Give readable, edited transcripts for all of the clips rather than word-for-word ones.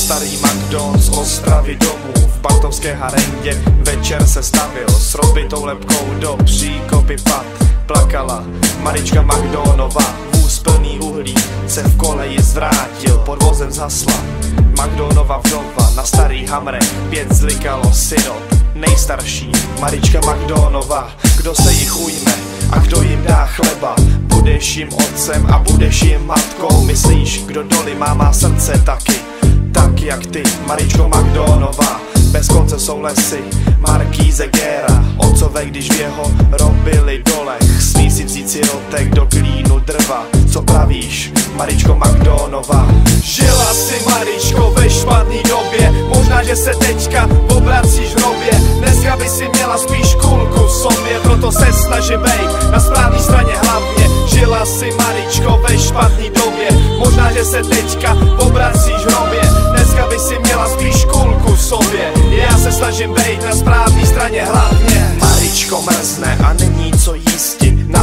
starý McDonald z Ostravy domů. V Bartovské harendě večer se stavil s rozbitou lebkou do příkopy pad. Plakala Marička McDonaldová, vůz plný uhlí se v koleji zvrátil, pod vozem zhasla McDonaldova vdova. Na starý hamrech 5 zlikalo syrop. Nejstarší Marička McDonaldová, kdo se jich ujme a kdo jim dá chleba. Budeš jim otcem a budeš jim matkou. Myslíš, kdo doly má srdce taky, tak jak ty, Maričko McDonaldová. Bez konce jsou lesy, Markíze Géra. Otcové, když v jeho robili dolech, smí si vzít sirotek do klínu drva. Co pravíš, Maričko McDonaldová? Žila si, Maričko, ve špatný době. Možná, že se teďka obracíš v hrobě. Dneska by si měla spíš kulku v sobě, proto se snažím bejt na správné straně hlavně. Žila si, Maričko, ve špatný době. Možná, že se teďka obracíš v hrobě. Dneska by si měla spíš kulku v sobě. Já se snažím bejt na správné straně hlavně. Maričko mrzne a není co jísti. Na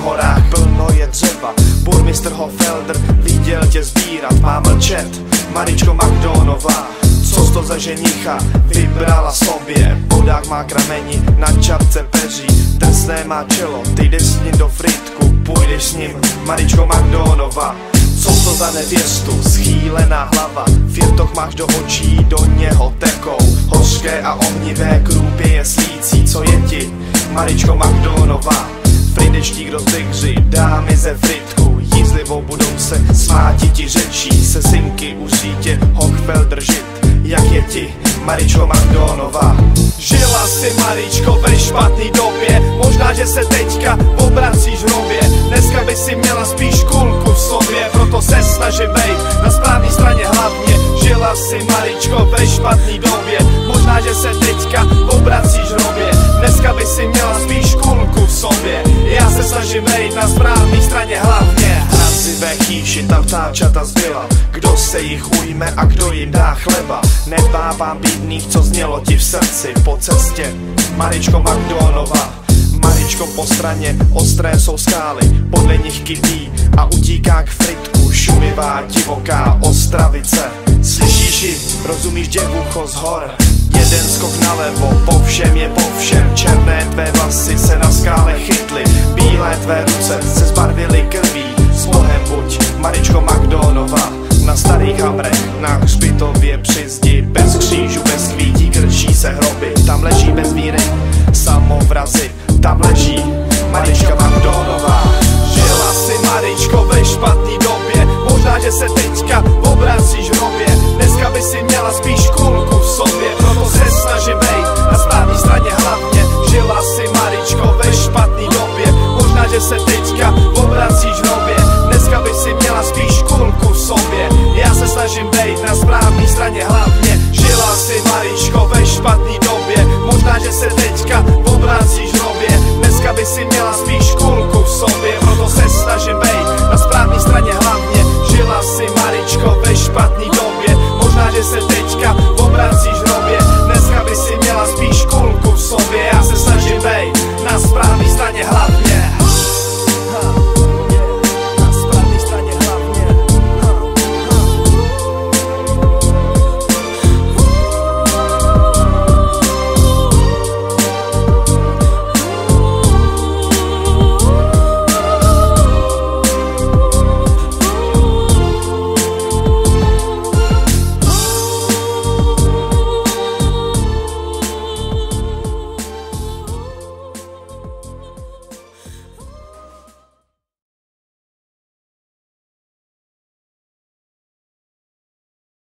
horách plno je dřeva. Burmistr Hofelder viděl tě sbírat, má mlčet, Maričko McDonaldová. Co to za ženicha vybrala sobě? Vodák má krameni, na čapce peří, drsné má čelo, ty jdeš s ním do fritku, půjdeš s ním, Maričko McDonaldová. Co to za nevěstu, schýlená hlava, firtoch máš do očí, do něho tekou hořké a ohnivé krůpě je slící. Co je ti, Maričko McDonaldová? Frideštík do tygři, dámy ze fritku, jízlivou budou se smáti ti řečí. Se synky u sítě Hochfelder žit, jak je ti, Maričko McDonaldová? Žila si, Maričko, ve špatný době. Možná, že se teďka obracíš v hrobě. Dneska by si měla spíš kulku v sobě, proto se snažím bejt na správné straně hlavně. Žila si, Maričko, ve špatný době. Možná, že se teďka obracíš v hrobě. Dneska by si měla spíš kulku v sobě. Já se snažím bejt na správné straně hlavně. Hrazivé chýši tam vtáčata zbyla, kdo se jich ujme a kdo jim dá chleba. Nebávám bídných, co znělo ti v srdci po cestě, Maričko McDonaldová. Maričko, po straně ostré jsou skály, podle nich kytí a utíká k fritku. Šumivá, divoká Ostravice. Slyšíš ji, rozumíš, děvucho z hor? Jeden skok nalevo, po všem je po všem. Černé tvé vlasy se na skále chytly, bílé tvé ruce se zbarvily krví. S Bohem buď, Maričko McDonaldová. Na starých hamrech, na hřbitově při zdi, bez křížů, bez kvítí, krčí se hroby. Tam leží bez víry samovrazy, tam leží Marička McDonaldová. Žila si, Maričko, ve špatný době. Možná, že se teďka obracíš v hrobě. Dneska by si měla spíš kulku v sobě, proto se snažím bejt na správné straně hlavně. Žila si, Maričko, ve špatný době. Možná, že se teďka obracíš v hrobě. Dneska by si měla spíš kulku v sobě. Já se snažím bejt na správné straně hlavně. Žila si, Maričko, ve špatný době. Možná, že se teďka obracíš v hrobě. Dneska by si měla spíš kulku v sobě, proto se snažím bejt